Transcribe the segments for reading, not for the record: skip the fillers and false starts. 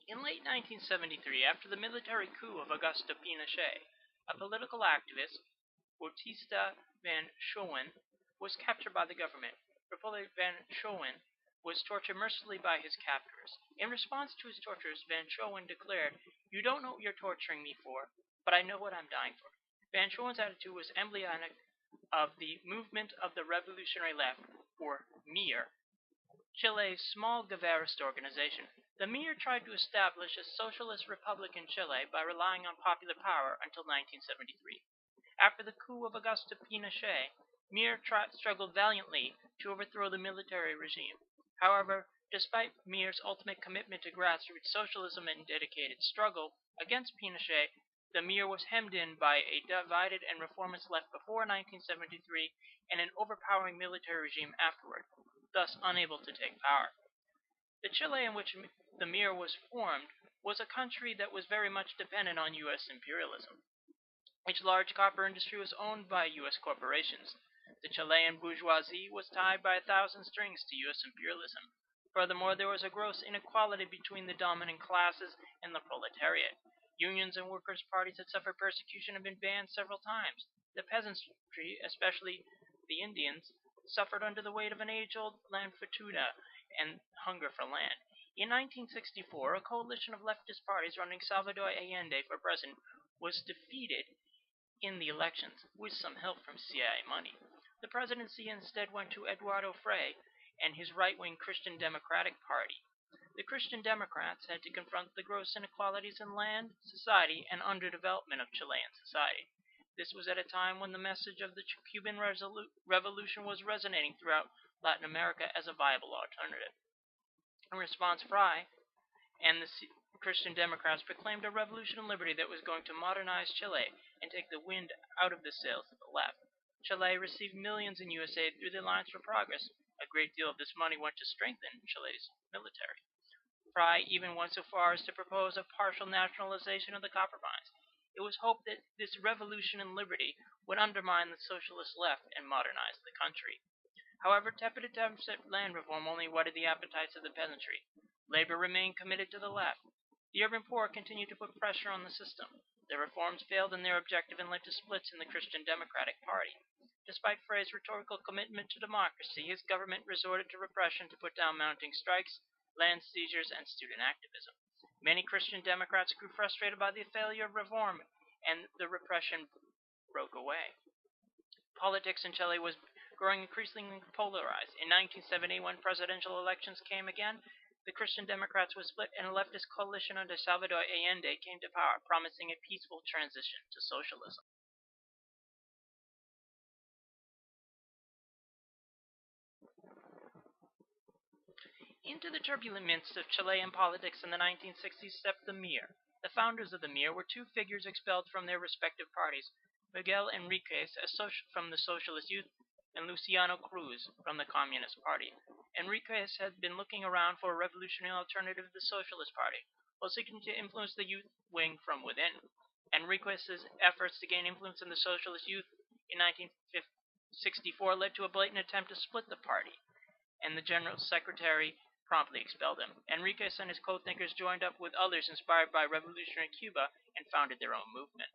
In late 1973, after the military coup of Augusto Pinochet, a political activist, Bautista van Schoen, was captured by the government. Hippolyte van Schoen was tortured mercilessly by his captors. In response to his tortures, van Schoen declared, "You don't know what you're torturing me for, but I know what I'm dying for." Van Schoen's attitude was emblematic of the movement of the revolutionary left, or MIR, Chile's small Guevarist organization. The MIR tried to establish a socialist republic in Chile by relying on popular power until 1973. After the coup of Augusto Pinochet, MIR struggled valiantly to overthrow the military regime. However, despite MIR's ultimate commitment to grassroots socialism and dedicated struggle against Pinochet, the MIR was hemmed in by a divided and reformist left before 1973 and an overpowering military regime afterward, thus unable to take power. The Chile in which the MIR was formed was a country that was very much dependent on U.S. imperialism. Its large copper industry was owned by U.S. corporations. The Chilean bourgeoisie was tied by 1,000 strings to U.S. imperialism. Furthermore, there was a gross inequality between the dominant classes and the proletariat. Unions and workers' parties had suffered persecution and been banned several times. The peasantry, especially the Indians, suffered under the weight of an age-old land fortuna and hunger for land. In 1964, a coalition of leftist parties running Salvador Allende for president was defeated in the elections with some help from CIA money. The presidency instead went to Eduardo Frei and his right-wing Christian Democratic Party. The Christian Democrats had to confront the gross inequalities in land, society, and underdevelopment of Chilean society. This was at a time when the message of the Cuban Revolution was resonating throughout Latin America as a viable alternative. In response, Frei and the Christian Democrats proclaimed a revolution in liberty that was going to modernize Chile and take the wind out of the sails of the left. Chile received millions in U.S. aid through the Alliance for Progress. A great deal of this money went to strengthen Chile's military. Frei even went so far as to propose a partial nationalization of the copper mines. It was hoped that this revolution in liberty would undermine the socialist left and modernize the country. However, tepid attempts at land reform only whetted the appetites of the peasantry. Labor remained committed to the left. The urban poor continued to put pressure on the system. The reforms failed in their objective and led to splits in the Christian Democratic Party. Despite Frei's rhetorical commitment to democracy, his government resorted to repression to put down mounting strikes, land seizures, and student activism. Many Christian Democrats grew frustrated by the failure of reform, and the repression broke away. Politics in Chile was growing increasingly polarized. In 1970, when presidential elections came again, the Christian Democrats were split, and a leftist coalition under Salvador Allende came to power, promising a peaceful transition to socialism. Into the turbulent midst of Chilean politics in the 1960s stepped the MIR. The founders of the MIR were two figures expelled from their respective parties, Miguel Enriquez from the Socialist Youth and Luciano Cruz from the Communist Party. Enriquez had been looking around for a revolutionary alternative to the Socialist Party, while seeking to influence the youth wing from within. Enriquez's efforts to gain influence in the Socialist Youth in 1964 led to a blatant attempt to split the party, and the General Secretary promptly expelled him. Enriquez and his co-thinkers joined up with others inspired by revolutionary Cuba and founded their own movement.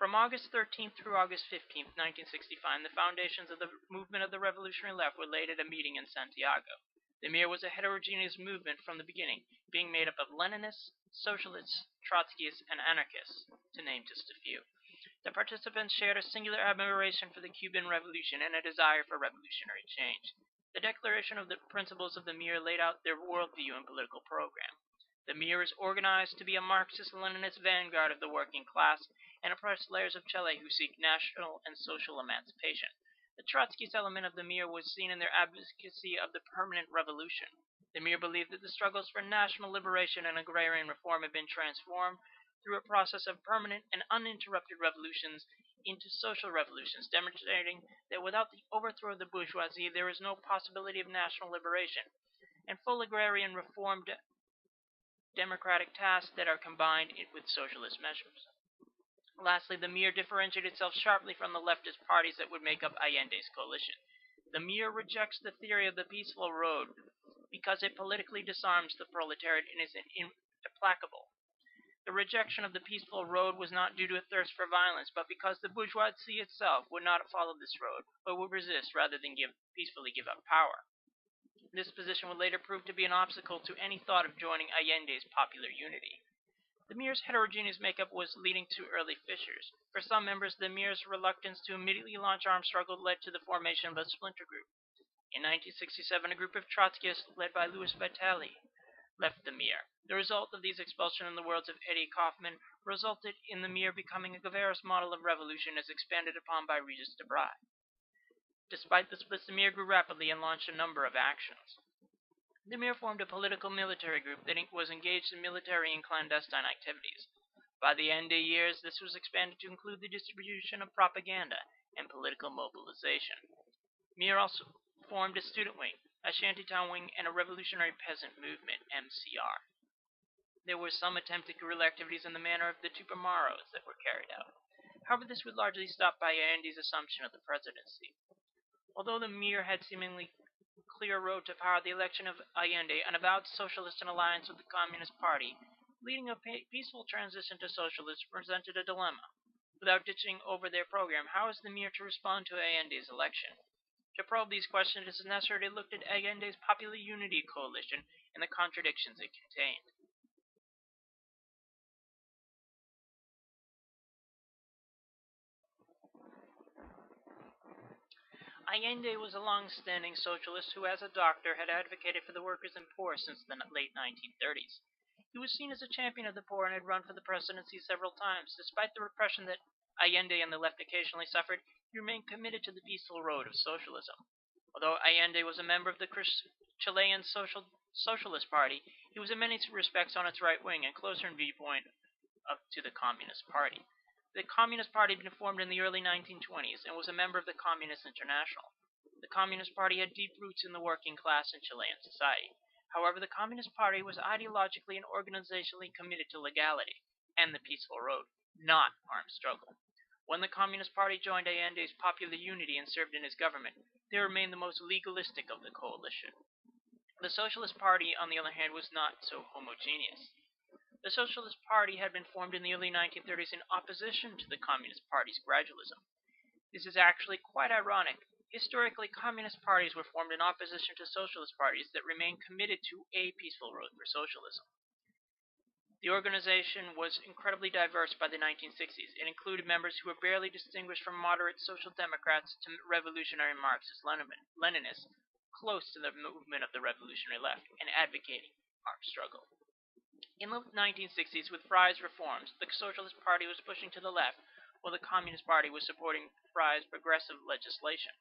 From August 13th through August 15th, 1965, the foundations of the movement of the revolutionary left were laid at a meeting in Santiago. The MIR was a heterogeneous movement from the beginning, being made up of Leninists, Socialists, Trotskyists, and Anarchists, to name just a few. The participants shared a singular admiration for the Cuban Revolution and a desire for revolutionary change. The declaration of the principles of the MIR laid out their worldview and political program. The MIR is organized to be a Marxist-Leninist vanguard of the working class and oppressed layers of Chile who seek national and social emancipation. The Trotskyist element of the MIR was seen in their advocacy of the permanent revolution. The MIR believed that the struggles for national liberation and agrarian reform had been transformed through a process of permanent and uninterrupted revolutions into social revolutions, demonstrating that without the overthrow of the bourgeoisie, there is no possibility of national liberation, and full agrarian reform democratic tasks that are combined with socialist measures. Lastly, the MIR differentiated itself sharply from the leftist parties that would make up Allende's coalition. The MIR rejects the theory of the peaceful road because it politically disarms the proletariat and is implacable. The rejection of the peaceful road was not due to a thirst for violence, but because the bourgeoisie itself would not follow this road, but would resist rather than peacefully give up power. This position would later prove to be an obstacle to any thought of joining Allende's popular unity. The Mir's heterogeneous makeup was leading to early fissures. For some members, the Mir's reluctance to immediately launch armed struggle led to the formation of a splinter group. In 1967, a group of Trotskyists led by Louis Vitale left the Mir. The result of these expulsions, in the words of Eddie Kaufman, resulted in the Mir becoming a Guevara's model of revolution as expanded upon by Regis Debray. Despite the splits, the Mir grew rapidly and launched a number of actions. The Mir formed a political military group that was engaged in military and clandestine activities. By the Allende years, this was expanded to include the distribution of propaganda and political mobilization. Mir also formed a student wing, a shantytown wing, and a revolutionary peasant movement, MCR. There were some attempted guerrilla activities in the manner of the Tupamaros that were carried out. However, this was largely stopped by Allende's assumption of the presidency. Although the Mir had seemingly clear road to power, the election of Allende, an avowed socialist in alliance with the Communist Party, leading a peaceful transition to socialism, presented a dilemma. Without ditching over their program, how is the Mir to respond to Allende's election? To probe these questions, it is necessary to look at Allende's Popular Unity Coalition and the contradictions it contained. Allende was a long-standing socialist who, as a doctor, had advocated for the workers and poor since the late 1930s. He was seen as a champion of the poor and had run for the presidency several times. Despite the repression that Allende and the left occasionally suffered, he remained committed to the peaceful road of socialism. Although Allende was a member of the Chilean Socialist Party, he was in many respects on its right wing and closer in viewpoint to the Communist Party. The Communist Party had been formed in the early 1920s and was a member of the Communist International. The Communist Party had deep roots in the working class in Chilean society. However, the Communist Party was ideologically and organizationally committed to legality and the peaceful road, not armed struggle. When the Communist Party joined Allende's Popular Unity and served in his government, they remained the most legalistic of the coalition. The Socialist Party, on the other hand, was not so homogeneous. The Socialist Party had been formed in the early 1930s in opposition to the Communist Party's gradualism. This is actually quite ironic. Historically, Communist parties were formed in opposition to Socialist parties that remained committed to a peaceful road for socialism. The organization was incredibly diverse by the 1960s. It included members who were barely distinguished from moderate Social Democrats to revolutionary Marxist-Leninists, close to the movement of the revolutionary left, and advocating armed struggle. In the 1960s, with Frey's reforms, the Socialist Party was pushing to the left, while the Communist Party was supporting Frey's progressive legislation.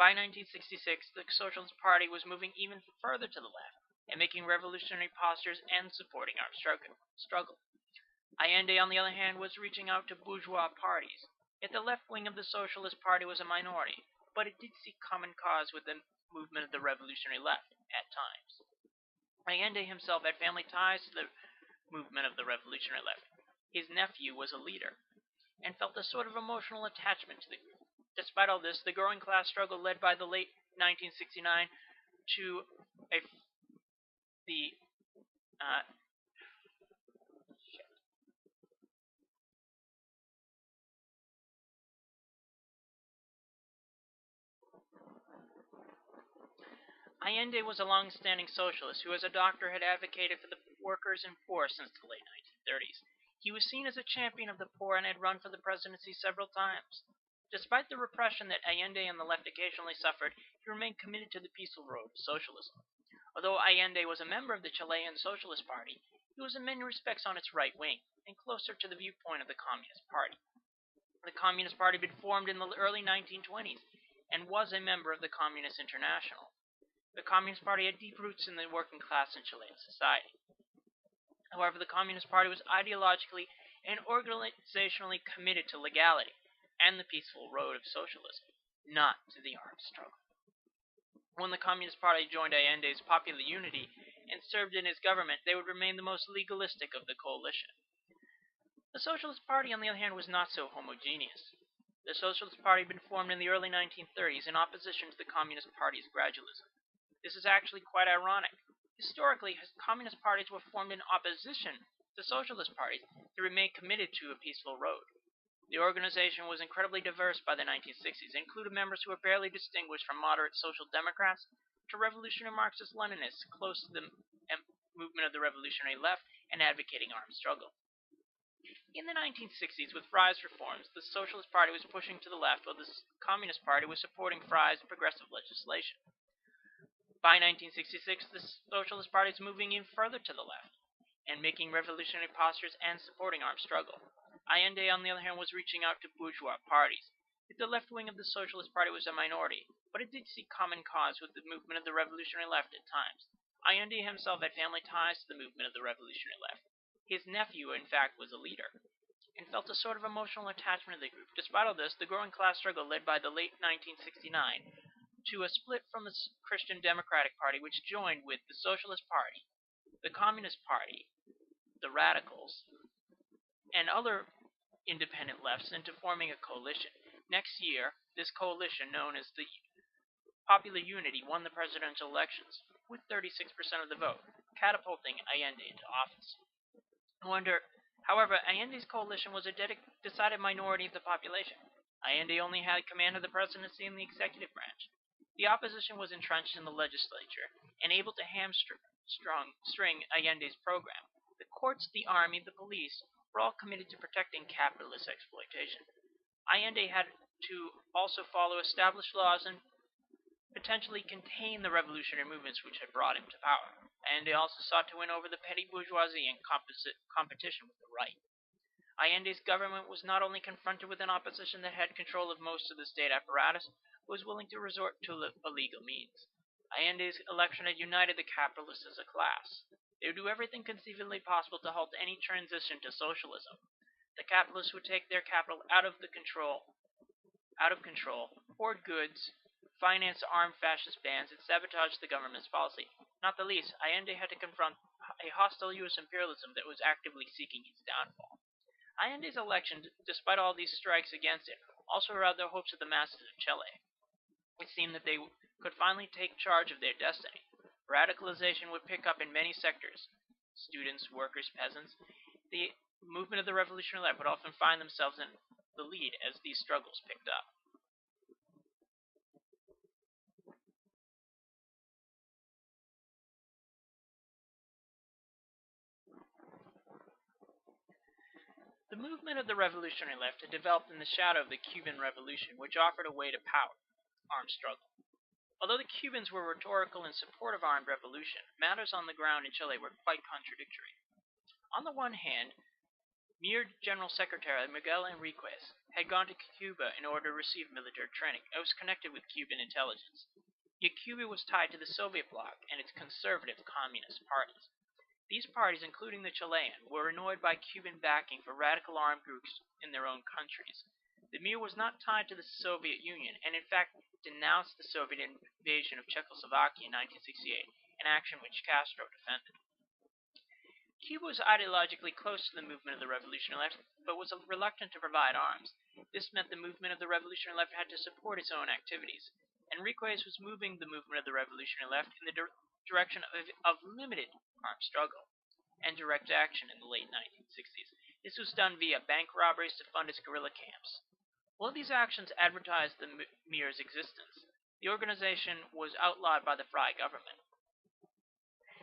By 1966, the Socialist Party was moving even further to the left, and making revolutionary postures and supporting armed struggle. Allende, on the other hand, was reaching out to bourgeois parties. Yet the left wing of the Socialist Party was a minority, but it did seek common cause with the movement of the revolutionary left at times. Allende himself had family ties to the movement of the revolutionary left. His nephew was a leader, and felt a sort of emotional attachment to the group. Despite all this, the growing class struggle led by the late 1969 to the Allende was a long-standing socialist who, as a doctor, had advocated for the workers and poor since the late 1930s. He was seen as a champion of the poor and had run for the presidency several times. Despite the repression that Allende and the left occasionally suffered, he remained committed to the peaceful road of socialism. Although Allende was a member of the Chilean Socialist Party, he was in many respects on its right wing and closer to the viewpoint of the Communist Party. The Communist Party had been formed in the early 1920s and was a member of the Communist International. The Communist Party had deep roots in the working class in Chilean society. However, the Communist Party was ideologically and organizationally committed to legality and the peaceful road of socialism, not to the armed struggle. When the Communist Party joined Allende's Popular Unity and served in his government, they would remain the most legalistic of the coalition. The Socialist Party, on the other hand, was not so homogeneous. The Socialist Party had been formed in the early 1930s in opposition to the Communist Party's gradualism. This is actually quite ironic. Historically, communist parties were formed in opposition to socialist parties to remain committed to a peaceful road. The organization was incredibly diverse by the 1960s, and included members who were barely distinguished from moderate social democrats to revolutionary Marxist-Leninists close to the movement of the revolutionary left and advocating armed struggle. In the 1960s, with Fry's reforms, the Socialist Party was pushing to the left, while the Communist Party was supporting Fry's progressive legislation. By 1966, the Socialist Party is moving even further to the left and making revolutionary postures and supporting armed struggle. Allende, on the other hand, was reaching out to bourgeois parties. The left wing of the Socialist Party was a minority, but it did see common cause with the movement of the revolutionary left at times. Allende himself had family ties to the movement of the revolutionary left. His nephew, in fact, was a leader, and felt a sort of emotional attachment to the group. Despite all this, the growing class struggle led by the late 1969 to a split from the Christian Democratic Party, which joined with the Socialist Party, the Communist Party, the Radicals, and other independent lefts into forming a coalition. Next year, this coalition, known as the Popular Unity, won the presidential elections with 36% of the vote, catapulting Allende into office. However, Allende's coalition was a decided minority of the population. Allende only had command of the presidency and the executive branch. The opposition was entrenched in the legislature and able to hamstring Allende's program. The courts, the army, the police were all committed to protecting capitalist exploitation. Allende had to also follow established laws and potentially contain the revolutionary movements which had brought him to power. Allende also sought to win over the petty bourgeoisie in competition with the right. Allende's government was not only confronted with an opposition that had control of most of the state apparatus, but was willing to resort to illegal means. Allende's election had united the capitalists as a class. They would do everything conceivably possible to halt any transition to socialism. The capitalists would take their capital out of control, hoard goods, finance armed fascist bands, and sabotage the government's policy. Not the least, Allende had to confront a hostile U.S. imperialism that was actively seeking his downfall. Allende's election, despite all these strikes against it, also aroused the hopes of the masses of Chile. It seemed that they could finally take charge of their destiny. Radicalization would pick up in many sectors: students, workers, peasants. The movement of the revolutionary left would often find themselves in the lead as these struggles picked up. The movement of the revolutionary left had developed in the shadow of the Cuban Revolution, which offered a way to power: armed struggle. Although the Cubans were rhetorical in support of armed revolution, matters on the ground in Chile were quite contradictory. On the one hand, Mir General Secretary Miguel Enriquez had gone to Cuba in order to receive military training and was connected with Cuban intelligence. Yet Cuba was tied to the Soviet bloc and its conservative communist parties. These parties, including the Chilean, were annoyed by Cuban backing for radical armed groups in their own countries. The Mir was not tied to the Soviet Union, and in fact denounced the Soviet invasion of Czechoslovakia in 1968, an action which Castro defended. Cuba was ideologically close to the movement of the revolutionary left, but was reluctant to provide arms. This meant the movement of the revolutionary left had to support its own activities. Enriquez was moving the movement of the revolutionary left in the direction of limited armed struggle and direct action in the late 1960s. This was done via bank robberies to fund its guerrilla camps. While these actions advertised the Mir's existence, the organization was outlawed by the Fry government.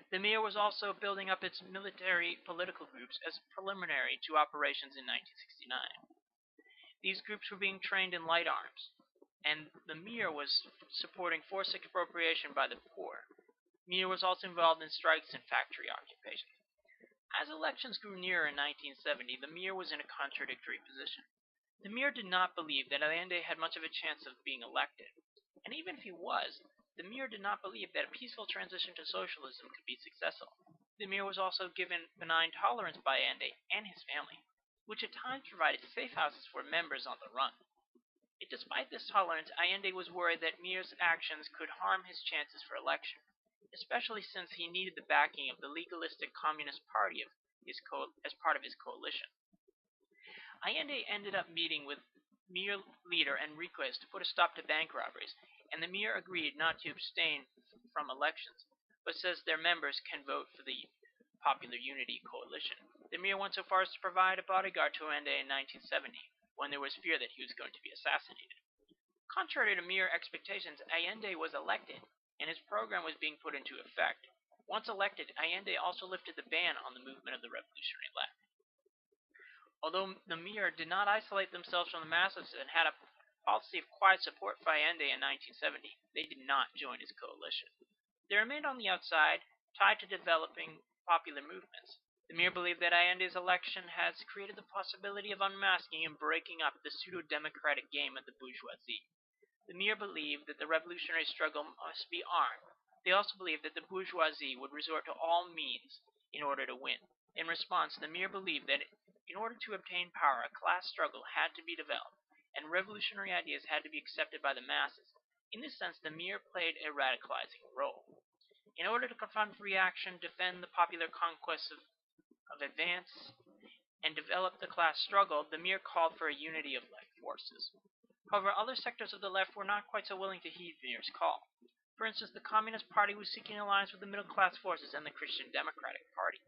The Mir was also building up its military political groups as preliminary to operations in 1969. These groups were being trained in light arms, and the Mir was supporting forced expropriation by the poor. Mir was also involved in strikes and factory occupations. As elections grew nearer in 1970, the Mir was in a contradictory position. The Mir did not believe that Allende had much of a chance of being elected, and even if he was, the Mir did not believe that a peaceful transition to socialism could be successful. The Mir was also given benign tolerance by Allende and his family, which at times provided safe houses for members on the run. Yet despite this tolerance, Allende was worried that Mir's actions could harm his chances for election, especially since he needed the backing of the legalistic Communist Party as part of his coalition. Allende ended up meeting with Mir leader Enriquez to put a stop to bank robberies, and the Mir agreed not to abstain from elections, but says their members can vote for the Popular Unity Coalition. The Mir went so far as to provide a bodyguard to Allende in 1970, when there was fear that he was going to be assassinated. Contrary to Mir expectations, Allende was elected, and his program was being put into effect. Once elected, Allende also lifted the ban on the movement of the revolutionary left. Although the Mir did not isolate themselves from the masses and had a policy of quiet support for Allende in 1970, they did not join his coalition. They remained on the outside, tied to developing popular movements. The Mir believed that Allende's election has created the possibility of unmasking and breaking up the pseudo-democratic game of the bourgeoisie. The Mir believed that the revolutionary struggle must be armed. They also believed that the bourgeoisie would resort to all means in order to win. In response, the Mir believed that in order to obtain power, a class struggle had to be developed, and revolutionary ideas had to be accepted by the masses. In this sense, the Mir played a radicalizing role. In order to confront reaction, defend the popular conquests of advance, and develop the class struggle, the Mir called for a unity of left forces. However, other sectors of the left were not quite so willing to heed Mir's call. For instance, the Communist Party was seeking an alliance with the middle-class forces and the Christian Democratic Party.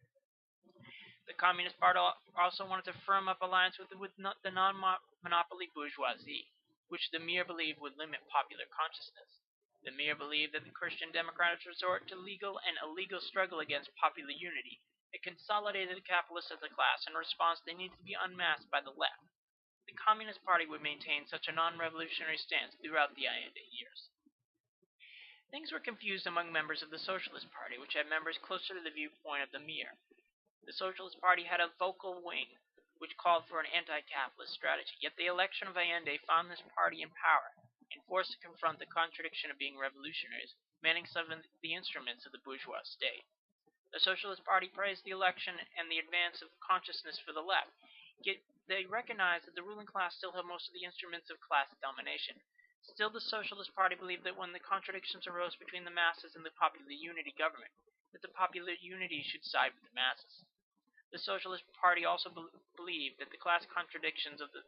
The Communist Party also wanted to firm up alliance with the non-monopoly bourgeoisie, which the Mir believed would limit popular consciousness. The Mir believed that the Christian Democrats resort to legal and illegal struggle against popular unity. It consolidated the capitalists as a class. In response, they needed to be unmasked by the left. The Communist Party would maintain such a non-revolutionary stance throughout the Allende years. Things were confused among members of the Socialist Party, which had members closer to the viewpoint of the Mir. The Socialist Party had a vocal wing, which called for an anti-capitalist strategy, yet the election of Allende found this party in power, and forced to confront the contradiction of being revolutionaries, manning some of the instruments of the bourgeois state. The Socialist Party praised the election and the advance of consciousness for the left, yet they recognized that the ruling class still held most of the instruments of class domination. Still, the Socialist Party believed that when the contradictions arose between the masses and the Popular Unity government, that the Popular Unity should side with the masses. The Socialist Party also believed that the class contradictions of the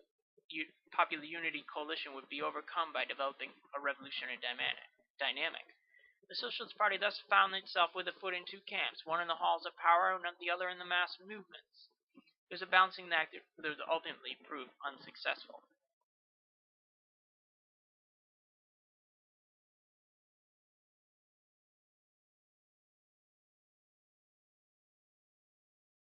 Popular Unity coalition would be overcome by developing a revolutionary dynamic. The Socialist Party thus found itself with a foot in two camps, one in the halls of power and the other in the mass movements. It was a balancing act that would ultimately prove unsuccessful.